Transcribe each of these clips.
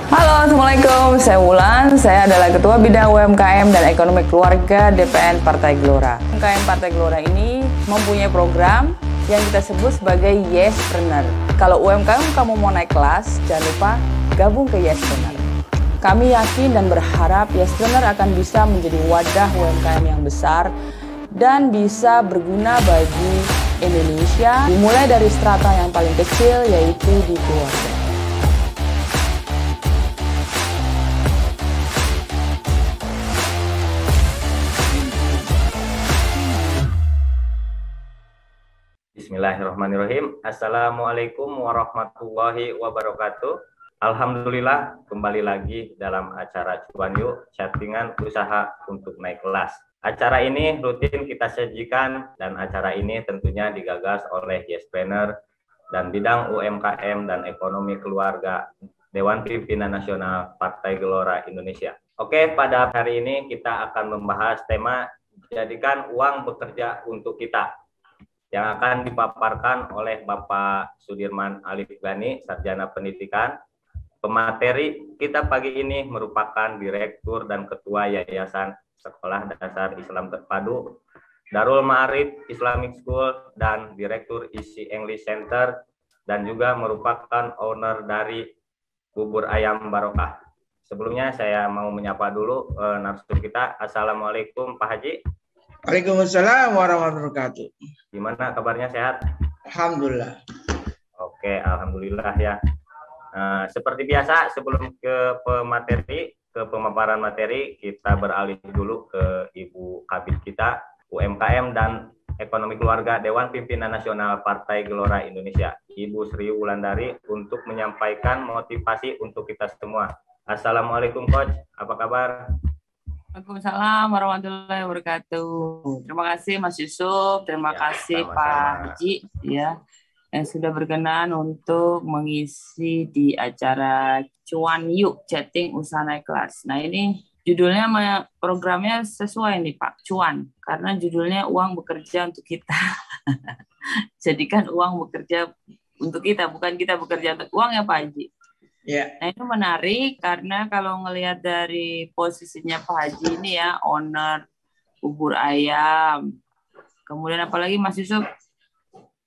Halo, Assalamualaikum. Saya Wulan. Saya adalah Ketua Bidang UMKM dan Ekonomi Keluarga DPN Partai Gelora. UMKM Partai Gelora ini mempunyai program yang kita sebut sebagai Yespreneur. Kalau UMKM kamu mau naik kelas, jangan lupa gabung ke Yespreneur. Kami yakin dan berharap Yespreneur akan bisa menjadi wadah UMKM yang besar dan bisa berguna bagi Indonesia, dimulai dari strata yang paling kecil, yaitu di keluarga. Bismillahirrahmanirrahim. Assalamualaikum warahmatullahi wabarakatuh. Alhamdulillah, kembali lagi dalam acara Cuan Yuk, chattingan usaha untuk naik kelas. Acara ini rutin kita sajikan dan acara ini tentunya digagas oleh Yespreneur dan Bidang UMKM dan Ekonomi Keluarga Dewan Pimpinan Nasional Partai Gelora Indonesia. Oke, pada hari ini kita akan membahas tema jadikan uang bekerja untuk kita, yang akan dipaparkan oleh Bapak Sudirman Alif Gani, Sarjana Pendidikan. Pemateri kita pagi ini merupakan Direktur dan Ketua Yayasan Sekolah Dasar Islam Terpadu Darul Ma'arif Islamic School dan Direktur Easy English Center, dan juga merupakan owner dari Bubur Ayam Barokah. Sebelumnya saya mau menyapa dulu narasumber kita. Assalamualaikum Pak Haji. Waalaikumsalam warahmatullahi wabarakatuh. Gimana kabarnya, sehat? Alhamdulillah. Oke, alhamdulillah ya. Seperti biasa, sebelum ke pemaparan materi, kita beralih dulu ke Ibu Kabid kita, UMKM dan Ekonomi Keluarga Dewan Pimpinan Nasional Partai Gelora Indonesia, Ibu Sri Wulandari, untuk menyampaikan motivasi untuk kita semua. Assalamualaikum Coach, apa kabar? Waalaikumsalam warahmatullahi wabarakatuh. Terima kasih Mas Yusuf, terima kasih sama-sama. Pak Haji ya, yang sudah berkenan untuk mengisi di acara Cuan Yuk, chatting usaha naik kelas. Nah, ini judulnya programnya sesuai nih Pak, Cuan, karena judulnya uang bekerja untuk kita. Jadikan uang bekerja untuk kita, bukan kita bekerja untuk uang ya Pak Haji. Ya. Nah, itu menarik karena kalau ngelihat dari posisinya Pak Haji ini ya, owner bubur ayam. Kemudian apalagi Mas Yusuf?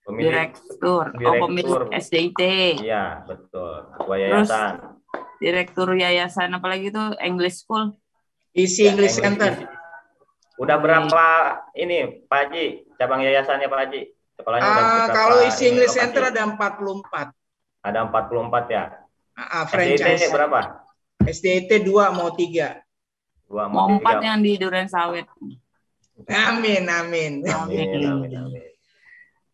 Direktur. Pemilik SDIT. Iya, betul. Ketua yayasan. Terus direktur yayasan apalagi itu English School. Easy English Center. Udah berapa ini Pak Haji, cabang yayasannya Pak Haji? Sekolahnya udah berapa? Kalau Easy English Center ada 44. Ada 44 ya? Franchise. SDIT berapa? SDIT 2 mau 3. 2 mau 4 yang di Duren Sawit. Amin.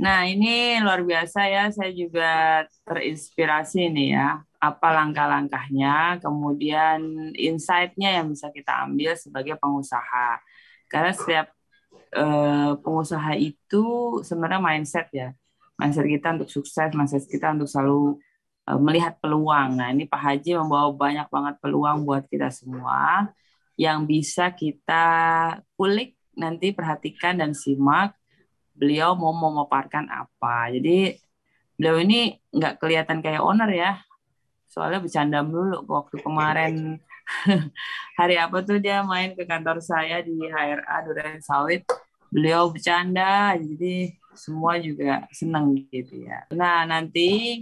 Nah, ini luar biasa ya, saya juga terinspirasi nih ya, apa langkah-langkahnya, kemudian insight-nya yang bisa kita ambil sebagai pengusaha. Karena setiap pengusaha itu sebenarnya mindset ya, mindset kita untuk sukses, mindset kita untuk selalu melihat peluang. Nah, ini Pak Haji membawa banyak banget peluang buat kita semua yang bisa kita kulik, nanti perhatikan dan simak beliau mau memaparkan apa. Jadi beliau ini nggak kelihatan kayak owner ya, soalnya bercanda dulu waktu kemarin hari apa tuh dia main ke kantor saya di HRA Duren Sawit, beliau bercanda, jadi semua juga senang gitu ya. Nah, nanti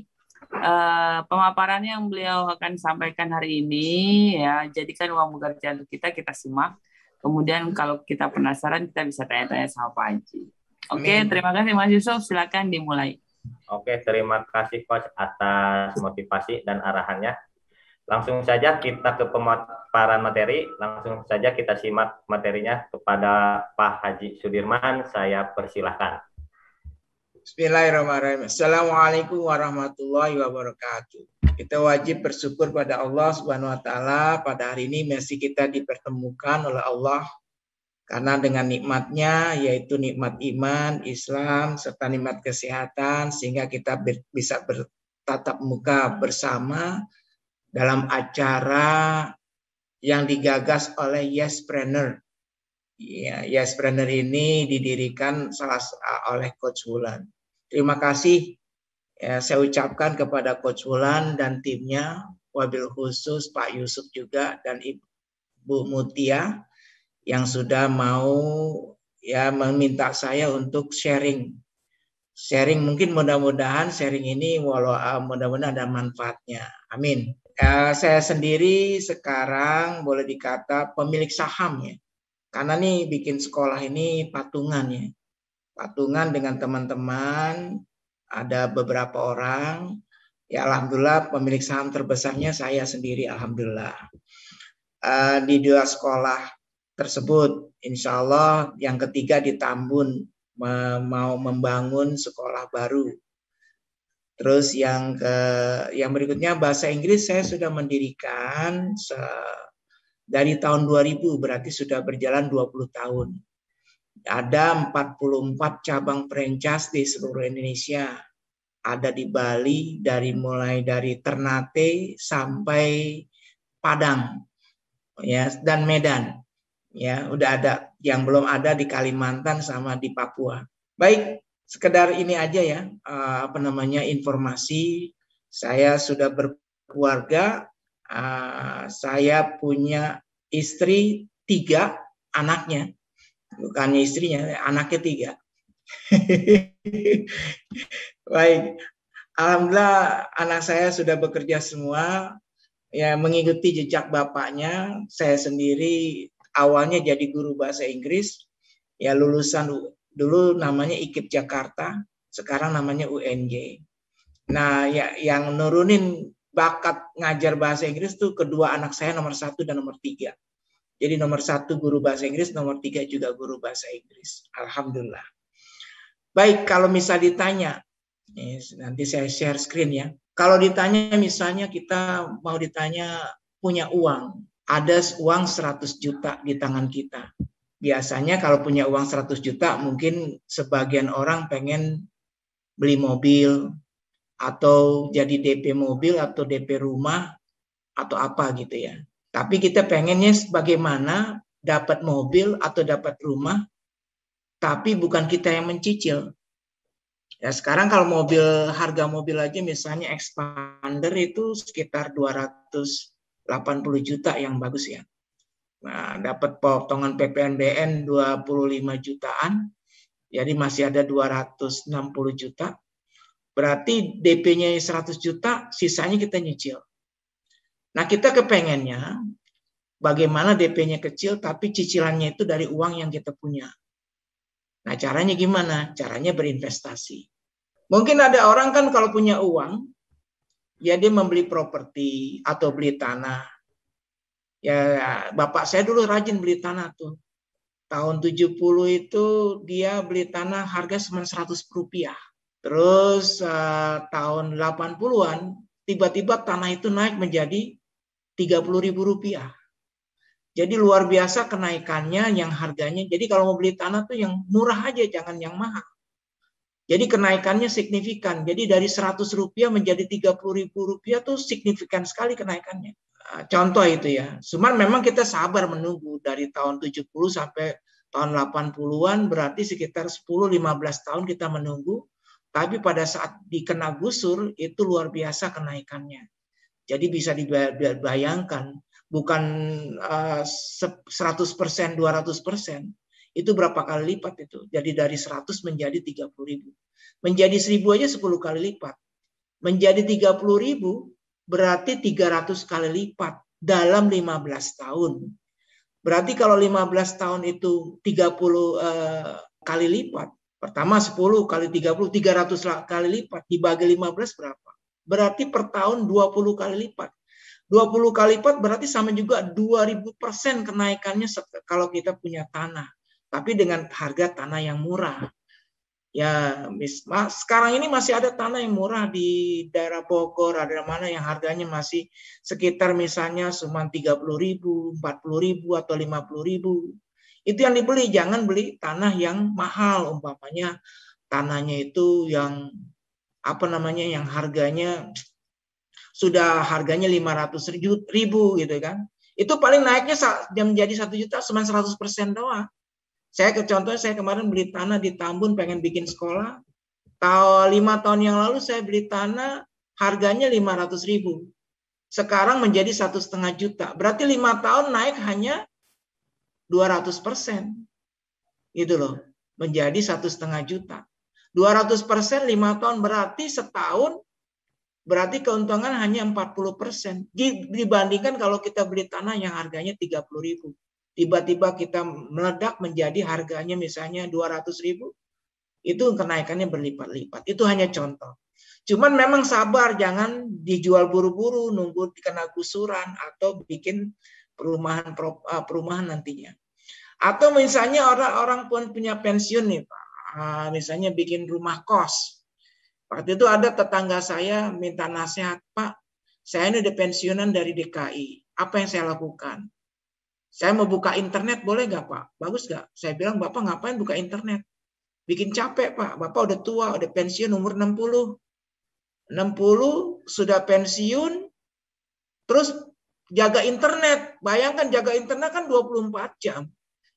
pemaparan yang beliau akan sampaikan hari ini ya, jadikan uang bekerja untuk kita, kita simak. Kemudian kalau kita penasaran, kita bisa tanya-tanya sama Pak Haji. Oke, terima kasih Mas Yusuf, silakan dimulai. Oke, terima kasih Coach atas motivasi dan arahannya. Langsung saja kita ke pemaparan materi, langsung saja kita simak materinya kepada Pak Haji Sudirman, saya persilahkan. Bismillahirrahmanirrahim. Assalamualaikum warahmatullahi wabarakatuh. Kita wajib bersyukur pada Allah Subhanahu wa taala, pada hari ini masih kita dipertemukan oleh Allah karena dengan nikmatnya, yaitu nikmat iman, Islam, serta nikmat kesehatan, sehingga kita bisa bertatap muka bersama dalam acara yang digagas oleh Yespreneur. Ya, Yespreneur ini didirikan oleh Coach Wulan. Terima kasih ya, saya ucapkan kepada Coach Wulan dan timnya wabil khusus Pak Yusuf juga dan Ibu Mutia yang sudah mau ya meminta saya untuk sharing mungkin mudah-mudahan sharing ini mudah-mudahan ada manfaatnya. Amin. Saya sendiri sekarang boleh dikata pemilik saham ya. Karena nih bikin sekolah ini patungan ya. Patungan dengan teman-teman, ada beberapa orang. Ya alhamdulillah pemilik saham terbesarnya saya sendiri alhamdulillah. Di 2 sekolah tersebut insya Allah yang ketiga di Tambun mau membangun sekolah baru. Terus yang berikutnya bahasa Inggris saya sudah mendirikan dari tahun 2000, berarti sudah berjalan 20 tahun. Ada 44 cabang franchise di seluruh Indonesia. Ada di Bali mulai dari Ternate sampai Padang ya dan Medan. Ya, udah ada. Yang belum ada di Kalimantan sama di Papua. Baik, sekedar ini aja ya, informasi. Saya sudah berkeluarga, saya punya istri 3, anaknya. Bukannya istrinya, anaknya 3. Baik, alhamdulillah anak saya sudah bekerja semua, ya mengikuti jejak bapaknya. Saya sendiri awalnya jadi guru bahasa Inggris, ya lulusan dulu namanya IKIP Jakarta, sekarang namanya UNJ. Nah, ya yang nurunin bakat ngajar bahasa Inggris tuh kedua anak saya, nomor 1 dan nomor 3. Jadi nomor 1 guru bahasa Inggris, nomor 3 juga guru bahasa Inggris. Alhamdulillah. Baik, kalau misal ditanya, nanti saya share screen ya. Kalau ditanya misalnya kita mau ditanya punya uang, ada uang 100 juta di tangan kita. Biasanya kalau punya uang 100 juta mungkin sebagian orang pengen beli mobil atau jadi DP mobil atau DP rumah atau apa gitu ya. Tapi kita pengennya bagaimana dapat mobil atau dapat rumah tapi bukan kita yang mencicil. Ya sekarang kalau harga mobil aja misalnya Expander itu sekitar 280 juta yang bagus ya. Nah, dapat potongan PPNBM 25 jutaan. Jadi masih ada 260 juta. Berarti DP-nya 100 juta, sisanya kita nyicil. Nah, kita kepengennya bagaimana DP-nya kecil tapi cicilannya itu dari uang yang kita punya. Nah, caranya gimana? Caranya berinvestasi. Mungkin ada orang kan kalau punya uang, ya dia membeli properti atau beli tanah. Ya, bapak saya dulu rajin beli tanah tuh. Tahun 70 itu dia beli tanah harga cuma 100 rupiah. Terus tahun 80-an tiba-tiba tanah itu naik menjadi 30.000 rupiah. Jadi luar biasa kenaikannya yang harganya. Jadi kalau mau beli tanah tuh yang murah aja, jangan yang mahal. Jadi kenaikannya signifikan. Jadi dari 100 rupiah menjadi 30.000 rupiah tuh signifikan sekali kenaikannya. Contoh itu ya. Cuman memang kita sabar menunggu dari tahun 70 sampai tahun 80-an berarti sekitar 10-15 tahun kita menunggu. Tapi pada saat dikena gusur itu luar biasa kenaikannya. Jadi bisa dibayangkan bukan 100%, 200%. Itu berapa kali lipat itu. Jadi dari 100 menjadi 30.000. Menjadi 1.000 aja 10 kali lipat. Menjadi 30.000 berarti 300 kali lipat dalam 15 tahun. Berarti kalau 15 tahun itu 30 kali lipat. Pertama 10 kali 30, 300 kali lipat. Dibagi 15 berapa? Berarti per tahun 20 kali lipat. 20 kali lipat berarti sama juga 2.000% kenaikannya kalau kita punya tanah. Tapi dengan harga tanah yang murah. Ya, sekarang ini masih ada tanah yang murah di daerah Bogor, ada mana yang harganya masih sekitar misalnya cuma 30.000, 40.000 atau 50.000. Itu yang dibeli, jangan beli tanah yang mahal, umpamanya tanahnya itu yang yang harganya sudah harganya 500.000 gitu kan. Itu paling naiknya menjadi 1 juta cuma 100% doang. Contohnya saya kemarin beli tanah di Tambun pengen bikin sekolah. 5 tahun yang lalu saya beli tanah harganya 500.000. sekarang menjadi 1,5 juta. Berarti 5 tahun naik hanya 200%. Gitu loh. Menjadi 1,5 juta. 200% 5 tahun berarti setahun, berarti keuntungan hanya 40%. Dibandingkan kalau kita beli tanah yang harganya 30.000. Tiba-tiba kita meledak menjadi harganya misalnya 200.000. Itu kenaikannya berlipat-lipat. Itu hanya contoh. Cuman memang sabar, jangan dijual buru-buru, nunggu kena gusuran atau bikin perumahan nantinya. Atau misalnya orang-orang pun punya pensiun nih Pak, misalnya bikin rumah kos. Waktu itu ada tetangga saya minta nasihat, Pak, saya ini udah pensiunan dari DKI, apa yang saya lakukan? Saya mau buka internet, boleh nggak Pak? Bagus nggak? Saya bilang, Bapak ngapain buka internet? Bikin capek Pak, Bapak udah tua, udah pensiun umur 60 sudah pensiun, terus jaga internet. Bayangkan jaga internet kan 24 jam.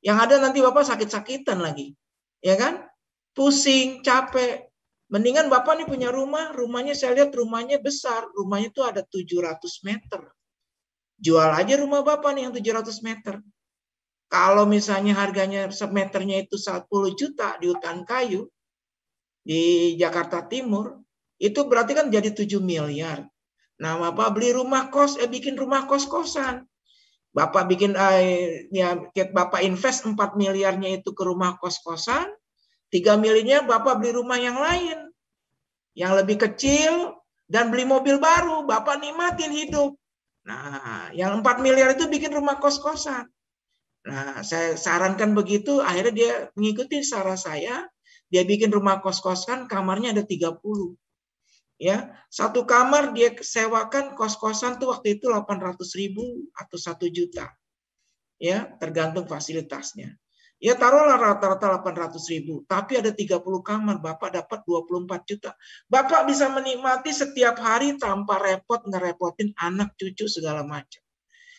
Yang ada nanti Bapak sakit-sakitan lagi. Ya kan? Pusing, capek. Mendingan Bapak nih punya rumah, rumahnya saya lihat rumahnya besar. Rumahnya itu ada 700 meter. Jual aja rumah Bapak nih yang 700 meter. Kalau misalnya harganya semeternya itu 10 juta di hutan kayu, di Jakarta Timur, itu berarti kan jadi 7 miliar. Nah, Bapak beli rumah kos, bikin rumah kos-kosan. Bapak bikin, Bapak invest 4 miliarnya itu ke rumah kos-kosan, 3 miliarnya Bapak beli rumah yang lain, yang lebih kecil, dan beli mobil baru, Bapak nikmatin hidup. Nah, yang 4 miliar itu bikin rumah kos-kosan. Nah, saya sarankan begitu, akhirnya dia mengikuti saran saya, dia bikin rumah kos-kosan, kamarnya ada 30. Ya, satu kamar dia sewakan kos-kosan tuh waktu itu 800.000 atau 1 juta. Ya, tergantung fasilitasnya. Ya, taruhlah rata-rata 800.000, tapi ada 30 kamar, Bapak dapat 24 juta. Bapak bisa menikmati setiap hari tanpa repot ngerepotin anak cucu segala macam.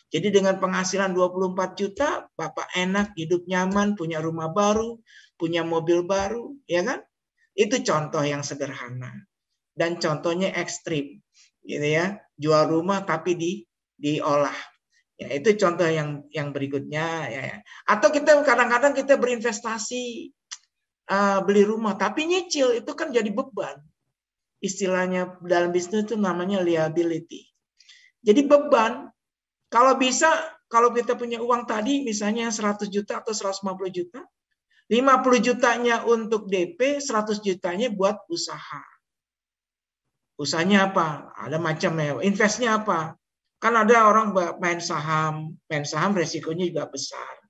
Jadi dengan penghasilan 24 juta, Bapak enak, hidup nyaman, punya rumah baru, punya mobil baru, ya kan? Itu contoh yang sederhana. Dan contohnya ekstrim, gitu ya, jual rumah tapi diolah. Ya, itu contoh yang berikutnya. Ya. Atau kita kadang-kadang kita berinvestasi beli rumah, tapi nyicil itu kan jadi beban. Istilahnya dalam bisnis itu namanya liability. Jadi beban. Kalau bisa, kalau kita punya uang tadi, misalnya 100 juta atau 150 juta, 50 jutanya untuk DP, 100 jutanya buat usaha. Usahanya apa? Ada macamnya. Investnya apa? Kan ada orang main saham resikonya juga besar.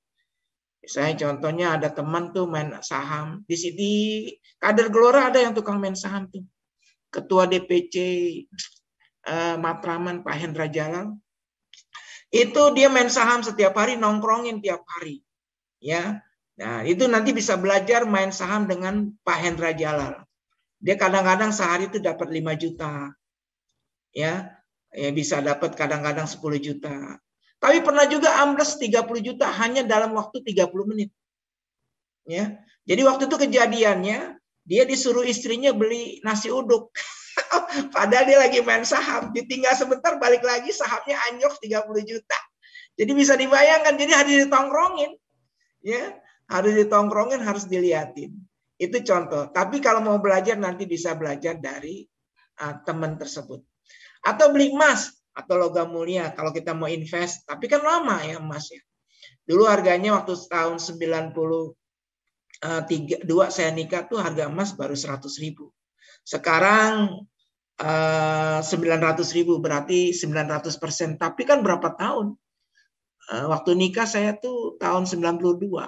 Misalnya contohnya ada teman tuh main saham. Di sini kader Gelora ada yang tukang main saham tuh. Ketua DPC Matraman Pak Hendra Jalal. Itu dia main saham setiap hari, nongkrongin tiap hari. Ya. Nah, itu nanti bisa belajar main saham dengan Pak Hendra Jalal. Dia kadang-kadang sehari itu dapat 5 juta. Ya bisa dapat kadang-kadang 10 juta. Tapi pernah juga ambles 30 juta hanya dalam waktu 30 menit. Ya. Jadi waktu itu kejadiannya, dia disuruh istrinya beli nasi uduk. Padahal dia lagi main saham. Ditinggal sebentar balik lagi sahamnya anjlok 30 juta. Jadi bisa dibayangkan, jadi harus ditongkrongin. Ya, harus ditongkrongin, harus dilihatin. Itu contoh. Tapi kalau mau belajar nanti bisa belajar dari teman tersebut. Atau beli emas atau logam mulia kalau kita mau invest. Tapi kan lama ya emas ya. Dulu harganya waktu tahun 92 saya nikah tuh harga emas baru 100.000. Sekarang 900.000 berarti 900%. Tapi kan berapa tahun? Waktu nikah saya tuh tahun 92.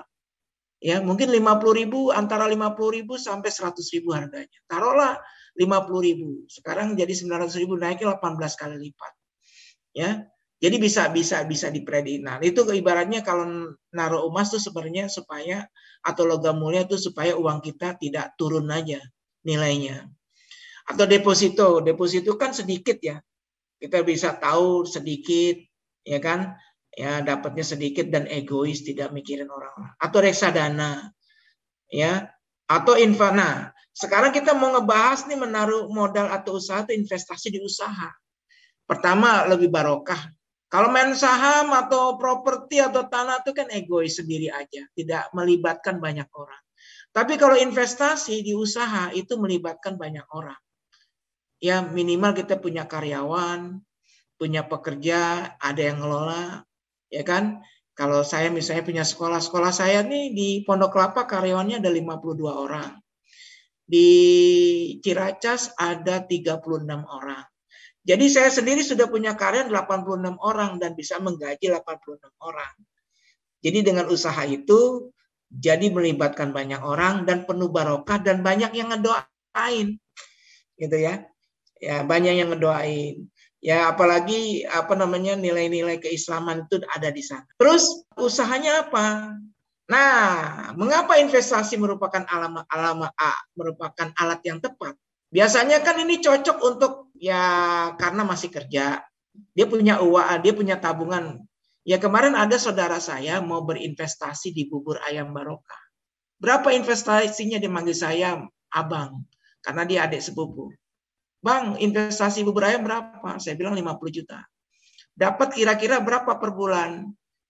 Ya, mungkin 50.000, antara 50.000 sampai 100.000 harganya. Taruhlah 50.000. Sekarang jadi 900.000, naiknya 18 kali lipat. Ya. Jadi bisa diprediksi. Nah, itu ibaratnya kalau naruh emas tuh sebenarnya supaya atau logam mulia itu supaya uang kita tidak turun aja nilainya. Atau deposito kan sedikit ya. Kita bisa tahu sedikit, ya kan? Ya, dapatnya sedikit dan egois, tidak mikirin orang. Atau reksadana, ya, atau Nah, sekarang kita mau ngebahas nih menaruh modal atau usaha atau investasi di usaha. Pertama, lebih barokah. Kalau main saham atau properti atau tanah itu kan egois sendiri aja, tidak melibatkan banyak orang. Tapi kalau investasi di usaha itu melibatkan banyak orang. Ya minimal kita punya karyawan, punya pekerja, ada yang ngelola, ya kan? Kalau saya misalnya punya sekolah saya nih di Pondok Kelapa karyawannya ada 52 orang. Di Ciracas ada 36 orang. Jadi saya sendiri sudah punya karyawan 86 orang dan bisa menggaji 86 orang. Jadi dengan usaha itu jadi melibatkan banyak orang dan penuh barokah dan banyak yang ngedoain. Gitu ya. Ya, banyak yang ngedoain. Ya, apalagi nilai-nilai keislaman itu ada di sana. Terus usahanya apa? Nah, mengapa investasi merupakan merupakan alat yang tepat? Biasanya kan ini cocok untuk ya karena masih kerja, dia punya uang, dia punya tabungan. Ya kemarin ada saudara saya mau berinvestasi di bubur ayam barokah. Berapa investasinya? Dia manggil saya abang, karena dia adik sepupu. Bang, investasi bubur ayam berapa? Saya bilang 50 juta. Dapat kira-kira berapa per bulan?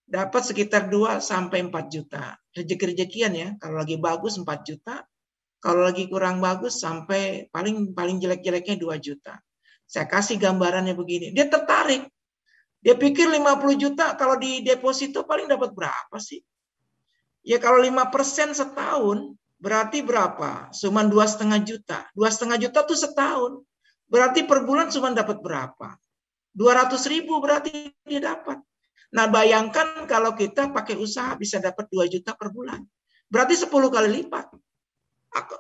Dapat sekitar 2 sampai 4 juta. Rezeki-rezekian ya, kalau lagi bagus 4 juta. Kalau lagi kurang bagus sampai paling jelek-jeleknya 2 juta. Saya kasih gambarannya begini. Dia tertarik. Dia pikir 50 juta kalau di deposito paling dapat berapa sih? Ya kalau 5% setahun berarti berapa? Cuma 2,5 juta. 2,5 juta tuh setahun. Berarti per bulan cuma dapat berapa? 200.000 berarti dia dapat. Nah bayangkan kalau kita pakai usaha bisa dapat 2 juta per bulan. Berarti 10 kali lipat.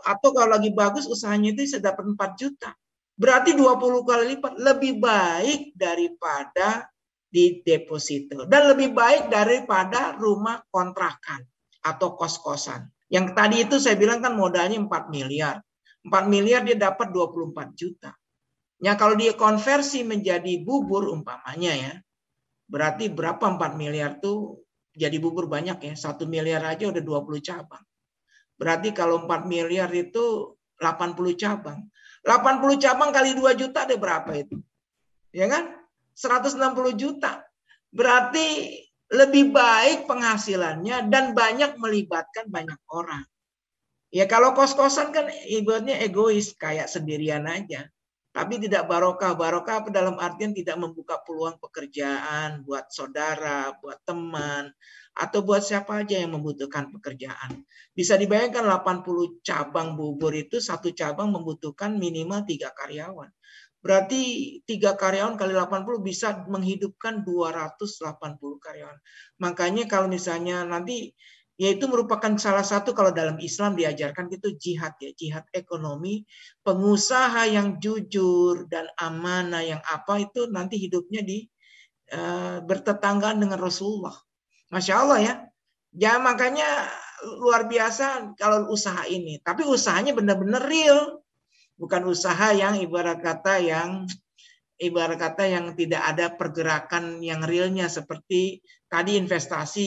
Atau kalau lagi bagus usahanya itu bisa dapat 4 juta. Berarti 20 kali lipat. Lebih baik daripada di deposito. Dan lebih baik daripada rumah kontrakan atau kos-kosan. Yang tadi itu saya bilang kan modalnya 4 miliar. 4 miliar dia dapat 24 juta. Ya kalau dia konversi menjadi bubur umpamanya ya. Berarti berapa 4 miliar tuh jadi bubur banyak ya. 1 miliar aja udah 20 cabang. Berarti kalau 4 miliar itu 80 cabang. 80 cabang kali 2 juta ada berapa itu? Ya kan? 160 juta. Berarti lebih baik penghasilannya dan banyak melibatkan banyak orang. Ya kalau kos-kosan kan ibaratnya egois, kayak sendirian aja. Tapi tidak barokah. Barokah dalam artian tidak membuka peluang pekerjaan buat saudara, buat teman, atau buat siapa aja yang membutuhkan pekerjaan. Bisa dibayangkan 80 cabang bubur itu satu cabang membutuhkan minimal 3 karyawan. Berarti 3 karyawan kali 80 bisa menghidupkan 280 karyawan. Makanya kalau misalnya nanti yaitu merupakan salah satu kalau dalam Islam diajarkan itu jihad ya, jihad ekonomi, pengusaha yang jujur dan amanah yang apa itu nanti hidupnya bertetanggaan dengan Rasulullah. Masya Allah ya. Ya makanya luar biasa kalau usaha ini. Tapi usahanya benar-benar real. Bukan usaha yang ibarat kata yang tidak ada pergerakan yang realnya seperti tadi investasi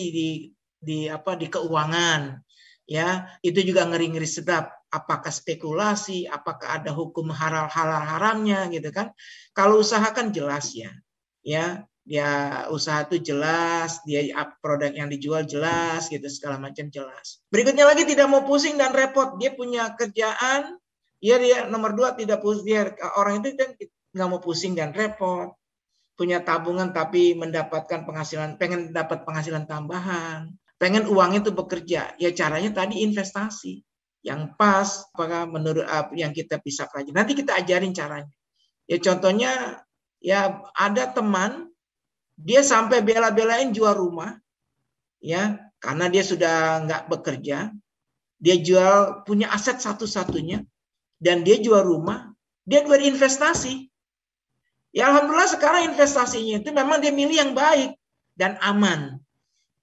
di keuangan. Ya, itu juga ngeri-ngeri sedap. Apakah spekulasi, apakah ada hukum halal haramnya gitu kan. Kalau usaha kan jelas ya. Ya, dia usaha itu jelas, dia produk yang dijual jelas gitu, segala macam jelas. Berikutnya lagi tidak mau pusing dan repot, dia punya kerjaan, dia nomor 2 tidak pusing, dia orang itu kan nggak mau pusing dan repot, punya tabungan tapi mendapatkan penghasilan, pengen dapat penghasilan tambahan, pengen uang itu bekerja, ya caranya tadi investasi yang pas, apakah menurut yang kita bisa pelajari. Nanti kita ajarin caranya. Ya contohnya, ya ada teman dia sampai bela-belain jual rumah, ya karena dia sudah nggak bekerja, dia jual punya aset satu-satunya, dan dia jual rumah, dia berinvestasi. Ya alhamdulillah sekarang investasinya itu memang dia milih yang baik dan aman,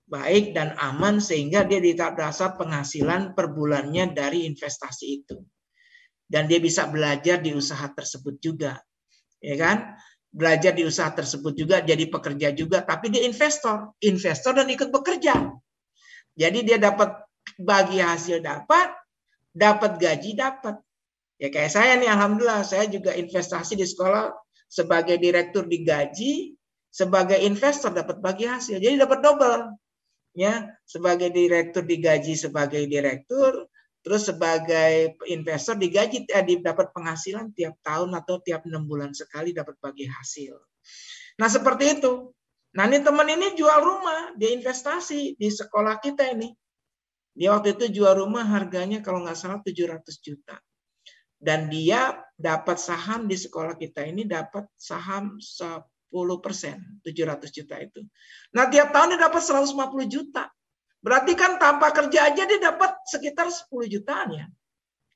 baik dan aman sehingga dia dapat penghasilan per bulannya dari investasi itu, dan dia bisa belajar di usaha tersebut juga, ya kan? Belajar di usaha tersebut juga, jadi pekerja juga, tapi dia investor dan ikut bekerja. Jadi dia dapat bagi hasil, dapat gaji dapat. Ya kayak saya nih, alhamdulillah saya juga investasi di sekolah sebagai direktur digaji, sebagai investor dapat bagi hasil. Jadi dapat double. Ya, sebagai direktur digaji sebagai direktur, terus sebagai investor digaji dapat penghasilan tiap tahun atau tiap 6 bulan sekali dapat bagi hasil. Nah, seperti itu. Nah, ini teman ini jual rumah, dia investasi di sekolah kita ini. Dia waktu itu jual rumah harganya kalau nggak salah 700 juta. Dan dia dapat saham di sekolah kita ini, dapat saham 10%, 700 juta itu. Nah, tiap tahun dia dapat 150 juta. Berarti kan tanpa kerja aja dia dapat sekitar 10 jutaan ya.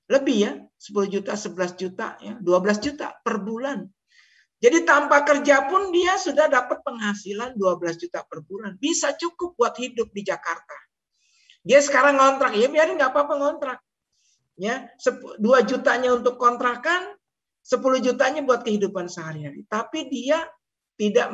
Lebih ya, 10 juta, 11 juta, ya, 12 juta per bulan. Jadi tanpa kerja pun dia sudah dapat penghasilan 12 juta per bulan. Bisa cukup buat hidup di Jakarta. Dia sekarang ngontrak, ya biarin nggak apa-apa ngontrak. Ya, 2 jutanya untuk kontrakan, 10 jutanya buat kehidupan sehari-hari. Tapi dia tidak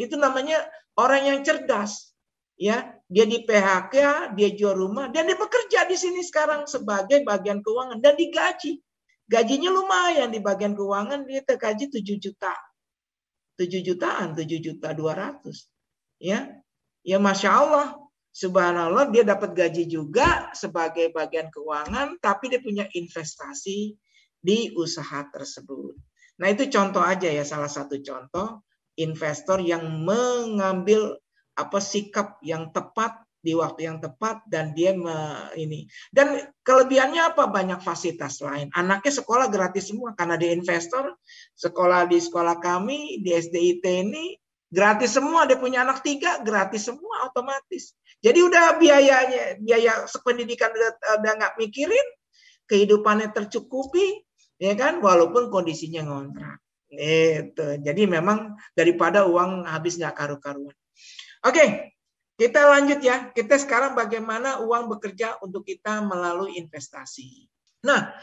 itu namanya orang yang cerdas. Ya, dia di PHK, dia jual rumah, dan dia bekerja di sini sekarang sebagai bagian keuangan dan digaji. Gajinya lumayan di bagian keuangan, dia tergaji 7 juta. 7 jutaan, 7.200.000. Ya. Ya Masya Allah. Subhanallah, dia dapat gaji juga sebagai bagian keuangan, tapi dia punya investasi di usaha tersebut. Nah, itu contoh aja ya, salah satu contoh investor yang mengambil sikap yang tepat di waktu yang tepat, dan dia ini. Dan kelebihannya apa? Banyak fasilitas lain. Anaknya sekolah gratis semua karena dia investor. Sekolah di sekolah kami di SDIT ini gratis semua. Dia punya anak 3, gratis semua otomatis. Jadi udah biaya pendidikan udah nggak mikirin, kehidupannya tercukupi, ya kan? Walaupun kondisinya ngontrak. Itu. Jadi memang daripada uang habis nggak karu-karuan. Oke, kita lanjut ya. Kita sekarang bagaimana uang bekerja untuk kita melalui investasi. Nah,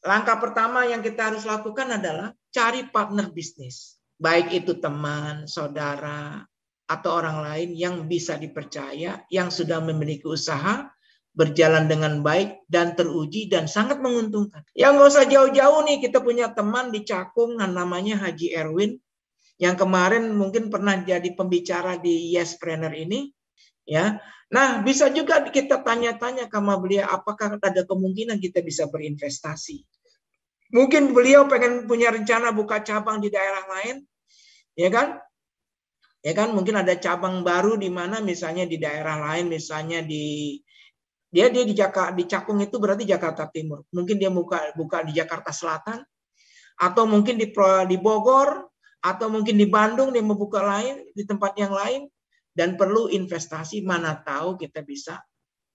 langkah pertama yang kita harus lakukan adalah cari partner bisnis. Baik itu teman, saudara, atau orang lain yang bisa dipercaya, yang sudah memiliki usaha, berjalan dengan baik dan teruji dan sangat menguntungkan. Yang nggak usah jauh-jauh nih, kita punya teman di Cakung namanya Haji Erwin, yang kemarin mungkin pernah jadi pembicara di Yespreneur ini. Ya, nah bisa juga kita tanya-tanya sama beliau, apakah ada kemungkinan kita bisa berinvestasi. Mungkin beliau pengen punya rencana buka cabang di daerah lain, ya kan? Ya kan, mungkin ada cabang baru di mana misalnya di daerah lain, misalnya di Cakung itu berarti Jakarta Timur. Mungkin dia buka di Jakarta Selatan, atau mungkin di Bogor, atau mungkin di Bandung dia membuka lain di tempat yang lain, dan perlu investasi. Mana tahu kita bisa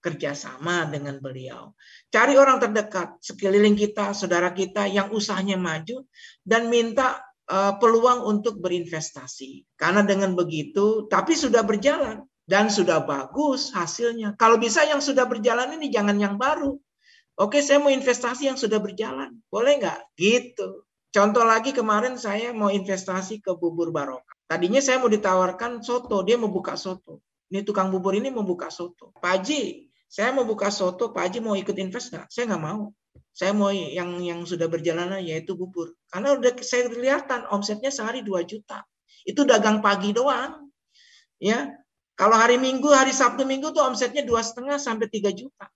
kerjasama dengan beliau. Cari orang terdekat, sekeliling kita, saudara kita yang usahanya maju, dan minta peluang untuk berinvestasi. Karena dengan begitu, tapi sudah berjalan dan sudah bagus hasilnya. Kalau bisa yang sudah berjalan ini jangan yang baru. Oke, saya mau investasi yang sudah berjalan. Boleh nggak? Gitu. Contoh lagi, kemarin saya mau investasi ke bubur barokah. Tadinya saya mau ditawarkan soto, dia mau buka soto. Ini tukang bubur ini mau buka soto. Pak Haji, saya mau buka soto, Pak Haji mau ikut invest nggak? Saya nggak mau. Saya mau yang sudah berjalan, yaitu bubur. Karena udah saya kelihatan omsetnya sehari 2 juta. Itu dagang pagi doang. Ya. Kalau hari Minggu, hari Sabtu Minggu tuh omsetnya 2,5 sampai 3 juta.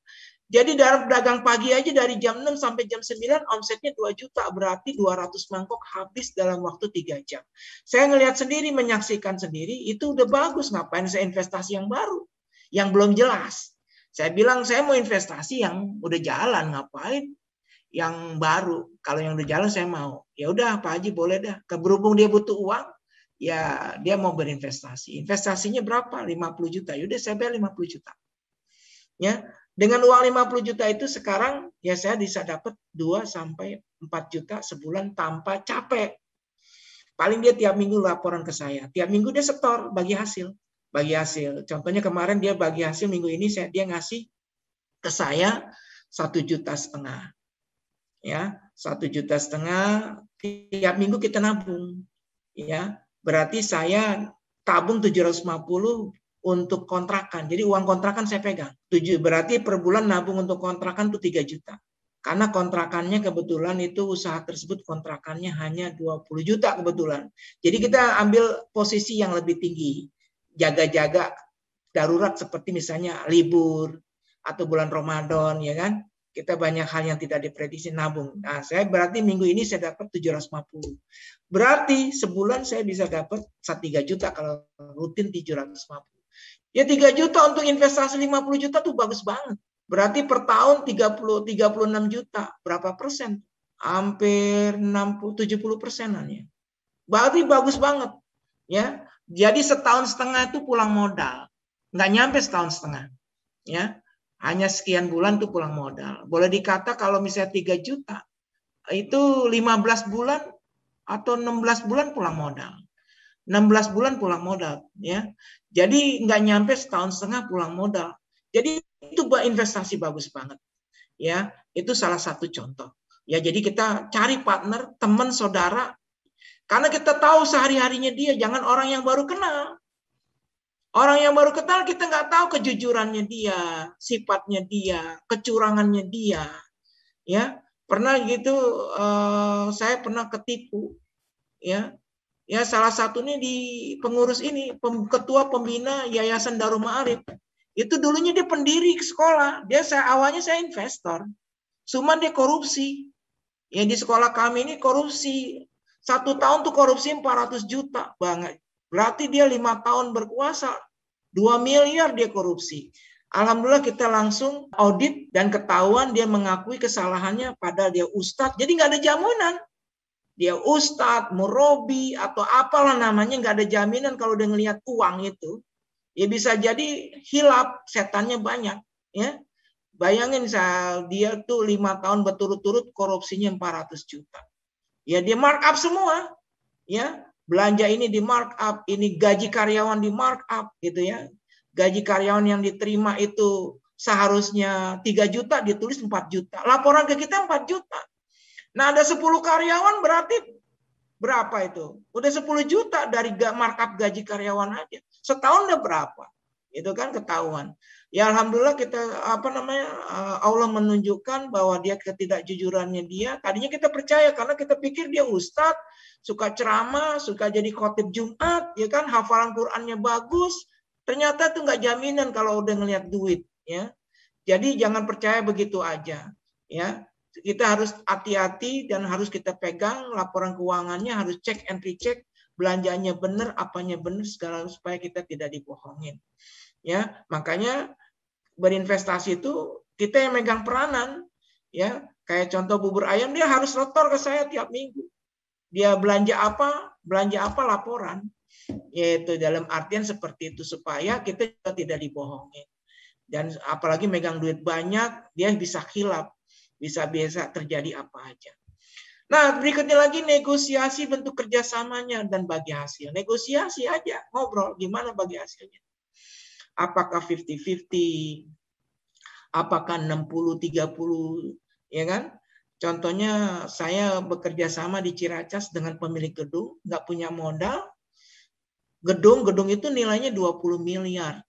Jadi dalam dagang pagi aja dari jam 6 sampai jam 9 omsetnya 2 juta. Berarti 200 mangkok habis dalam waktu 3 jam. Saya ngelihat sendiri, menyaksikan sendiri, itu udah bagus. Ngapain saya investasi yang baru? Yang belum jelas. Saya bilang saya mau investasi yang udah jalan, ngapain yang baru? Kalau yang udah jalan saya mau. Ya udah Pak Haji boleh dah. Berhubung dia butuh uang, ya dia mau berinvestasi. Investasinya berapa? 50 juta. Yaudah saya bayar 50 juta. Ya, dengan uang 50 juta itu sekarang ya saya bisa dapat 2 sampai 4 juta sebulan tanpa capek. Paling dia tiap minggu laporan ke saya. Tiap minggu dia setor bagi hasil. Bagi hasil. Contohnya kemarin dia bagi hasil minggu ini dia ngasih ke saya 1,5 juta. Ya, 1,5 juta tiap minggu kita nabung. Ya, berarti saya tabung 750 untuk kontrakan. Jadi uang kontrakan saya pegang. Berarti per bulan nabung untuk kontrakan tuh 3 juta. Karena kontrakannya kebetulan itu usaha tersebut kontrakannya hanya 20 juta kebetulan. Jadi kita ambil posisi yang lebih tinggi. Jaga-jaga darurat seperti misalnya libur atau bulan Ramadan, ya kan? Kita banyak hal yang tidak diprediksi, nabung. Nah, saya berarti minggu ini saya dapat 750. Berarti sebulan saya bisa dapat 3 juta kalau rutin 750. Ya 3 juta untuk investasi 50 juta tuh bagus banget. Berarti per tahun 36 juta. Berapa persen? Hampir 60-70%-an ya. Berarti bagus banget. Ya. Jadi setahun setengah itu pulang modal. Nggak nyampe setahun setengah. Ya. Hanya sekian bulan tuh pulang modal. Boleh dikata kalau misalnya 3 juta, itu 15 bulan atau 16 bulan pulang modal. 16 bulan pulang modal. Ya. Jadi nggak nyampe setahun setengah pulang modal. Jadi itu investasi bagus banget. Ya, itu salah satu contoh. Ya, jadi kita cari partner, teman, saudara. Karena kita tahu sehari-harinya dia, jangan orang yang baru kenal. Orang yang baru kenal kita nggak tahu kejujurannya dia, sifatnya dia, kecurangannya dia. Ya, pernah gitu saya pernah ketipu. Ya. Ya, salah satunya di pengurus ini, ketua pembina Yayasan Darul Ma'arif. Itu dulunya dia pendiri sekolah. Awalnya saya investor. Cuma dia korupsi. Ya, di sekolah kami ini korupsi. 1 tahun tuh korupsi 400 juta. Banget. Berarti dia 5 tahun berkuasa. 2 miliar dia korupsi. Alhamdulillah kita langsung audit dan ketahuan dia mengakui kesalahannya padahal dia ustadz. Jadi nggak ada jaminan. Dia ustadz, murabi, atau apalah namanya. Nggak ada jaminan kalau dia ngelihat uang itu. Ya bisa jadi hilap, setannya banyak. Ya, bayangin dia tuh 5 tahun berturut-turut korupsinya 400 juta. Ya dia markup semua. Ya, belanja ini di markup, ini gaji karyawan di markup, gitu ya. Gaji karyawan yang diterima itu seharusnya 3 juta, ditulis 4 juta. Laporan ke kita 4 juta. Nah ada 10 karyawan berarti berapa itu? Udah 10 juta dari markup gaji karyawan aja. Setahun udah berapa? Itu kan ketahuan. Ya alhamdulillah kita Allah menunjukkan bahwa dia ketidakjujurannya dia. Tadinya kita percaya karena kita pikir dia ustadz, suka ceramah, suka jadi khotib Jumat, ya kan, hafalan Qur'annya bagus. Ternyata itu nggak jaminan kalau udah ngelihat duit, ya. Jadi jangan percaya begitu aja, ya. Kita harus hati-hati dan harus kita pegang laporan keuangannya, harus cek and recheck, belanjanya benar, apanya benar, segala supaya kita tidak dibohongin. Ya, makanya berinvestasi itu kita yang megang peranan, ya. Kayak contoh bubur ayam, dia harus setor ke saya tiap minggu. Dia belanja apa laporan. Yaitu dalam artian seperti itu supaya kita tidak dibohongin. Dan apalagi megang duit banyak, dia bisa khilaf. Bisa terjadi apa aja. Nah, berikutnya lagi negosiasi bentuk kerjasamanya dan bagi hasil. Negosiasi aja, ngobrol gimana bagi hasilnya. Apakah 50-50? Apakah 60-30? Ya kan? Contohnya saya bekerja sama di Ciracas dengan pemilik gedung, nggak punya modal. Gedung itu nilainya 20 miliar.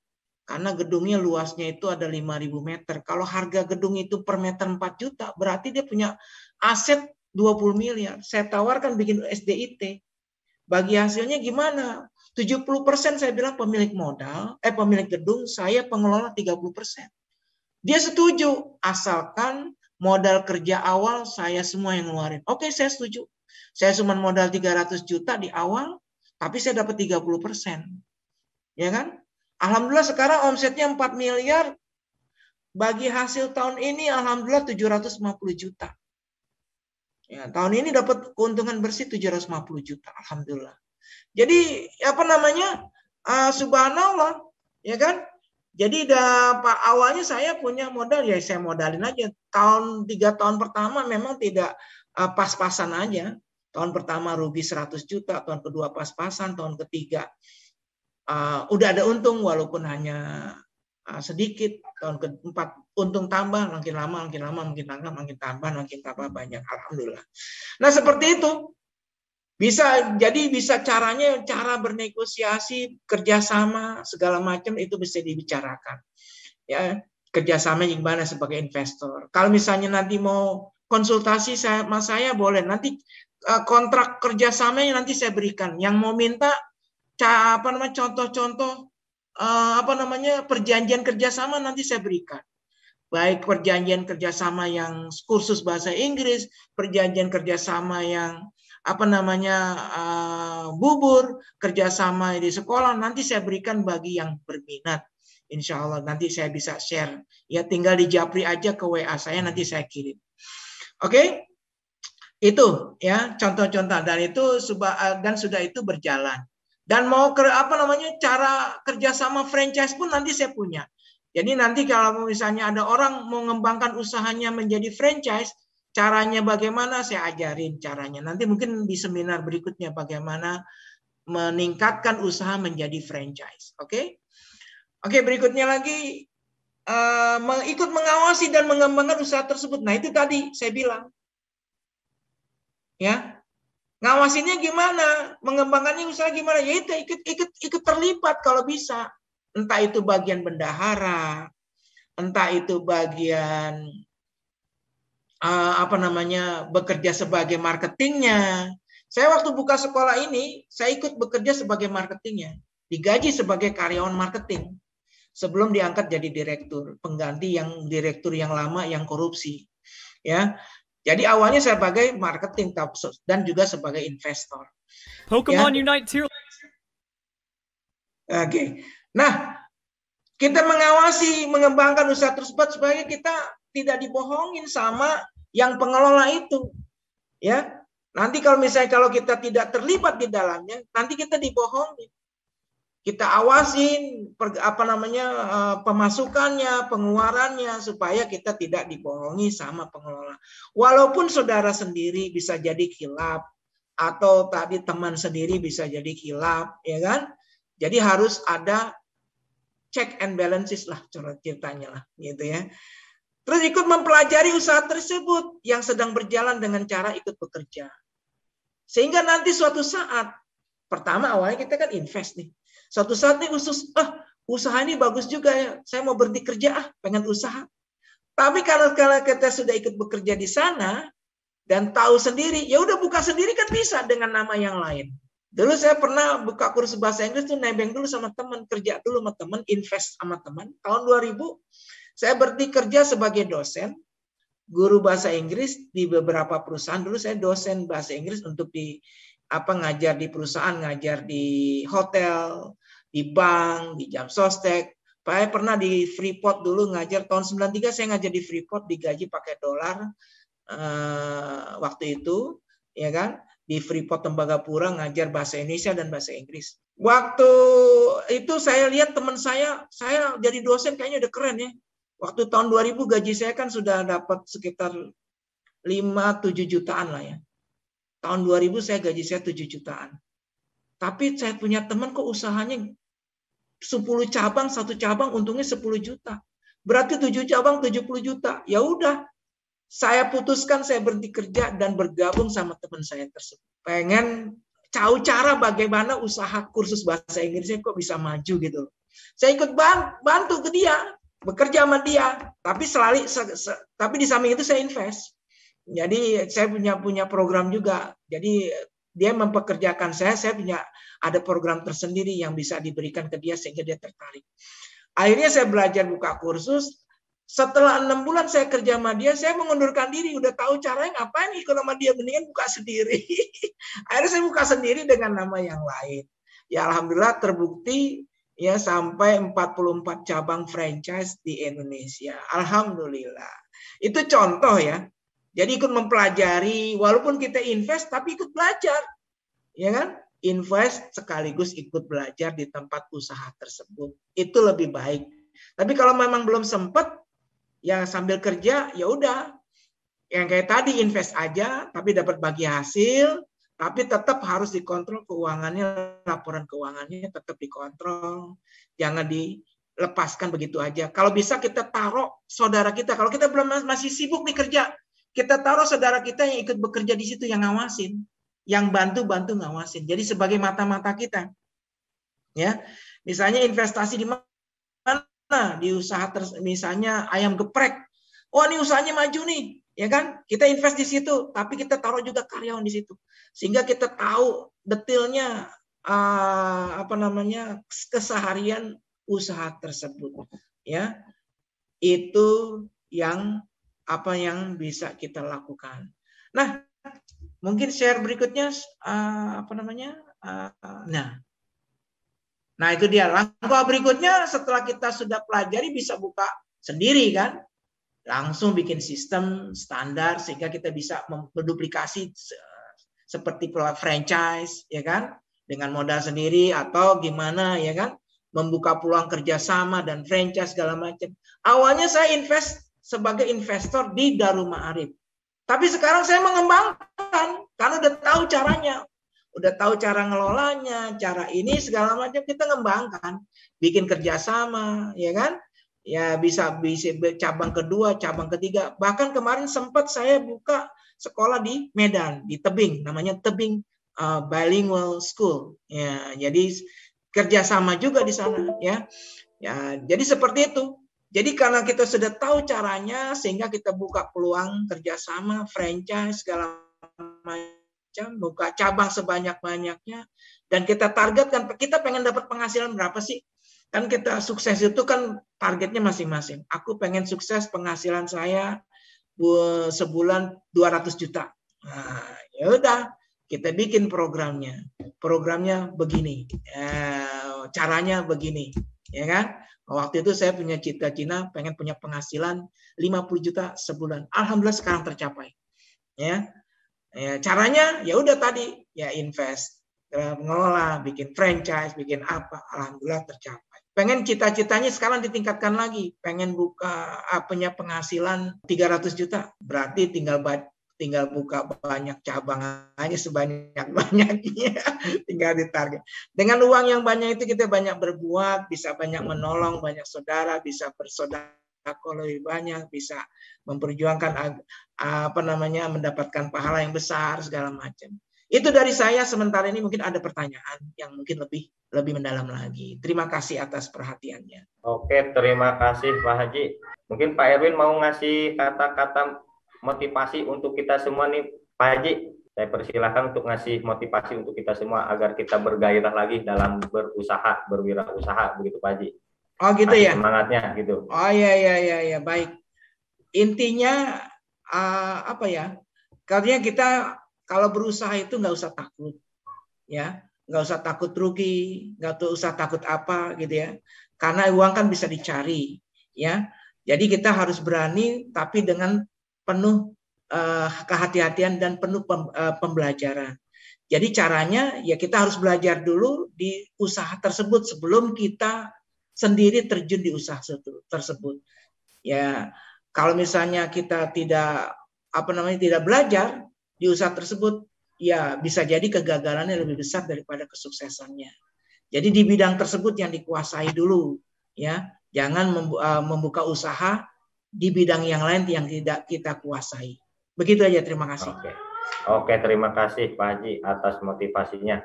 Karena gedungnya luasnya itu ada 5.000 meter. Kalau harga gedung itu per meter 4 juta, berarti dia punya aset 20 miliar. Saya tawarkan bikin SDIT. Bagi hasilnya gimana? 70% saya bilang pemilik gedung, saya pengelola 30%. Dia setuju, asalkan modal kerja awal saya semua yang ngeluarin. Oke, saya setuju. Saya cuma modal 300 juta di awal, tapi saya dapat 30%. Ya kan? Alhamdulillah sekarang omsetnya 4 miliar. Bagi hasil tahun ini alhamdulillah 750 juta. Ya, tahun ini dapat keuntungan bersih 750 juta. Alhamdulillah. Jadi subhanallah, ya kan? Jadi awalnya saya punya modal, ya saya modalin aja. 3 tahun pertama memang tidak pas-pasan aja. Tahun pertama rugi 100 juta, tahun kedua pas-pasan, tahun ketiga udah ada untung walaupun hanya sedikit, tahun keempat untung tambah, makin lama makin tambah banyak, alhamdulillah. Nah seperti itu bisa caranya, cara bernegosiasi, kerjasama segala macam itu bisa dibicarakan. Ya kerjasama gimana sebagai investor. Kalau misalnya nanti mau konsultasi sama saya boleh. Nanti kontrak kerjasamanya nanti saya berikan. Yang mau minta contoh-contoh perjanjian kerjasama nanti saya berikan. Baik perjanjian kerjasama yang kursus bahasa Inggris, perjanjian kerjasama yang bubur, kerjasama di sekolah, nanti saya berikan bagi yang berminat. Insya Allah nanti saya bisa share. Ya tinggal di japri aja ke WA saya, nanti saya kirim. Oke? Itu ya contoh-contoh dan sudah itu berjalan. Dan mau cara kerjasama franchise pun nanti saya punya. Jadi nanti kalau misalnya ada orang mau mengembangkan usahanya menjadi franchise, caranya bagaimana saya ajarin caranya. Nanti mungkin di seminar berikutnya bagaimana meningkatkan usaha menjadi franchise. Oke? Oke, berikutnya lagi ikut mengawasi dan mengembangkan usaha tersebut. Nah, itu tadi saya bilang. Ya. Ngawasinnya gimana? Mengembangkannya usaha gimana? Ya itu ikut terlibat kalau bisa. Entah itu bagian bendahara, entah itu bagian bekerja sebagai marketingnya. Saya waktu buka sekolah ini, saya ikut bekerja sebagai marketingnya, digaji sebagai karyawan marketing sebelum diangkat jadi direktur, pengganti yang direktur yang lama yang korupsi. Ya, jadi awalnya saya sebagai marketing dan juga sebagai investor. Pokemon Unite 2. Oke. Nah, kita mengawasi, mengembangkan usaha tersebut supaya kita tidak dibohongin sama yang pengelola itu. Ya. Nanti kalau kita tidak terlibat di dalamnya, nanti kita dibohongin. Kita awasin pemasukannya, pengeluarannya supaya kita tidak dibohongi sama pengelola. Walaupun saudara sendiri bisa jadi khilaf atau tadi teman sendiri bisa jadi khilaf, ya kan? Jadi harus ada check and balances lah ceritanya lah, gitu ya. Terus ikut mempelajari usaha tersebut yang sedang berjalan dengan cara ikut bekerja. Sehingga nanti suatu saat, pertama awalnya kita kan invest nih. Suatu saat nih usaha ini bagus juga ya. Saya mau berhenti kerja, pengen usaha. Tapi kalau kita sudah ikut bekerja di sana dan tahu sendiri, ya udah buka sendiri kan bisa dengan nama yang lain. Dulu saya pernah buka kursus bahasa Inggris tuh nebeng dulu sama teman, kerja dulu sama teman, invest sama teman. Tahun 2000 saya berhenti kerja sebagai dosen, guru bahasa Inggris di beberapa perusahaan. Dulu saya dosen bahasa Inggris untuk ngajar di perusahaan, ngajar di hotel, di bank, di jam sostek. Saya pernah di Freeport dulu ngajar tahun 93 saya ngajar di Freeport, digaji pakai dolar waktu itu, ya kan? Di Freeport Tembagapura ngajar bahasa Indonesia dan bahasa Inggris. Waktu itu saya lihat teman saya jadi dosen kayaknya udah keren ya. Waktu tahun 2000 gaji saya kan sudah dapat sekitar 5-7 jutaan lah ya. Tahun 2000 saya gaji saya 7 jutaan. Tapi saya punya teman kok usahanya 10 cabang, 1 cabang untungnya 10 juta. Berarti 7 cabang 70 juta. Ya udah, saya putuskan saya berhenti kerja dan bergabung sama teman saya tersebut. Pengen tahu cara bagaimana usaha kursus bahasa Inggrisnya kok bisa maju gitu. Saya ikut bantu ke dia, bekerja sama dia. Tapi di samping itu saya invest. Jadi saya punya program juga. Jadi dia mempekerjakan saya punya ada program tersendiri yang bisa diberikan ke dia sehingga dia tertarik. Akhirnya saya belajar buka kursus. Setelah 6 bulan saya kerja sama dia, saya mengundurkan diri. Udah tahu caranya ngapain ikut sama dia, mendingan buka sendiri. Akhirnya saya buka sendiri dengan nama yang lain. Ya alhamdulillah terbukti ya sampai 44 cabang franchise di Indonesia. Alhamdulillah. Itu contoh ya. Jadi ikut mempelajari, walaupun kita invest tapi ikut belajar. Ya kan? Invest sekaligus ikut belajar di tempat usaha tersebut. Itu lebih baik. Tapi kalau memang belum sempat, ya sambil kerja, ya udah. Yang kayak tadi invest aja, tapi dapat bagi hasil, tapi tetap harus dikontrol keuangannya, laporan keuangannya tetap dikontrol. Jangan dilepaskan begitu aja. Kalau bisa kita taruh saudara kita. Kalau kita belum masih sibuk nih kerja, kita taruh saudara kita yang ikut bekerja di situ yang ngawasin, yang bantu ngawasin. Jadi sebagai mata-mata kita. Ya. Misalnya investasi di mana di usaha misalnya ayam geprek. Oh, ini usahanya maju nih, ya kan? Kita invest di situ, tapi kita taruh juga karyawan di situ, sehingga kita tahu detailnya keseharian usaha tersebut. Ya, itu yang bisa kita lakukan. Nah, mungkin share berikutnya Nah, itu dia. Langkah berikutnya setelah kita sudah pelajari bisa buka sendiri kan. Langsung bikin sistem standar sehingga kita bisa menduplikasi seperti franchise ya kan, dengan modal sendiri atau gimana ya kan, membuka peluang kerjasama dan franchise segala macam. Awalnya saya invest sebagai investor di Darul Ma'arif. Tapi sekarang saya mengembangkan karena udah tahu caranya. Udah tahu cara ngelolanya, cara ini segala macam kita ngembangkan, bikin kerjasama, ya kan? Ya bisa cabang kedua, cabang ketiga. Bahkan kemarin sempat saya buka sekolah di Medan, di Tebing, namanya Tebing Bilingual School. Ya, jadi kerjasama juga di sana, ya. Ya, jadi seperti itu. Jadi karena kita sudah tahu caranya, sehingga kita buka peluang kerjasama, franchise segala macam, buka cabang sebanyak-banyaknya, dan kita targetkan kita pengen dapat penghasilan berapa sih? Kan kita sukses itu kan targetnya masing-masing. Aku pengen sukses penghasilan saya sebulan 200 juta. Nah, ya udah, kita bikin programnya. Programnya begini. Caranya begini, ya kan? Waktu itu saya punya cita-cita pengen punya penghasilan 50 juta sebulan. Alhamdulillah sekarang tercapai. Ya. Caranya ya udah tadi, ya invest, mengelola, bikin franchise, bikin apa, alhamdulillah tercapai. Pengen cita-citanya sekarang ditingkatkan lagi, pengen buka punya penghasilan 300 juta, berarti tinggal buka banyak cabang aja sebanyak-banyaknya, tinggal ditarget. Dengan uang yang banyak itu kita banyak berbuat, bisa banyak menolong banyak saudara, bisa bersaudara lebih banyak, bisa memperjuangkan mendapatkan pahala yang besar segala macam. Itu dari saya sementara ini. Mungkin ada pertanyaan yang mungkin lebih mendalam lagi. Terima kasih atas perhatiannya. Oke, terima kasih Pak Haji. Mungkin Pak Erwin mau ngasih kata-kata motivasi untuk kita semua nih Pak Haji. Saya persilahkan untuk ngasih motivasi untuk kita semua agar kita bergairah lagi dalam berusaha, berwirausaha, begitu Pak Haji. Oh gitu ya. Semangatnya gitu. Oh ya, baik. Intinya Karena kita kalau berusaha itu nggak usah takut, ya, nggak usah takut rugi, nggak usah takut apa gitu ya. Karena uang kan bisa dicari, ya. Jadi kita harus berani, tapi dengan penuh kehati-hatian dan penuh pembelajaran. Jadi caranya ya kita harus belajar dulu di usaha tersebut sebelum kita sendiri terjun di usaha tersebut. Ya, kalau misalnya kita tidak belajar di usaha tersebut, ya bisa jadi kegagalannya lebih besar daripada kesuksesannya. Jadi di bidang tersebut yang dikuasai dulu, ya. Jangan membuka usaha di bidang yang lain yang tidak kita kuasai. Begitu aja, terima kasih. Oke, terima kasih Pak Haji atas motivasinya.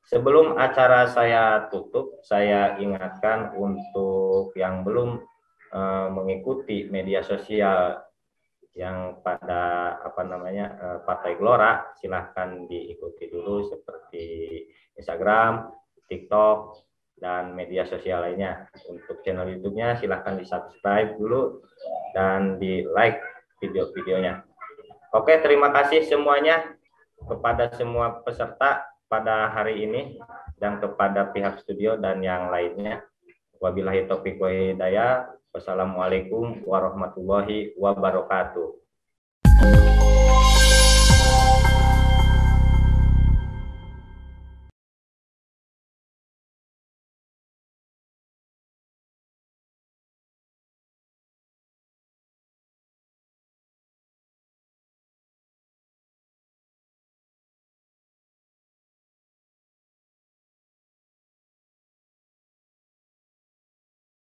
Sebelum acara saya tutup, saya ingatkan untuk yang belum mengikuti media sosial yang pada Partai Gelora, silahkan diikuti dulu seperti Instagram, TikTok, dan media sosial lainnya. Untuk channel YouTube-nya silahkan di-subscribe dulu dan di-like video-videonya. Oke, terima kasih semuanya kepada semua peserta pada hari ini dan kepada pihak studio dan yang lainnya. Wabillahi taufiq wa hidayah. Wassalamualaikum warahmatullahi wabarakatuh.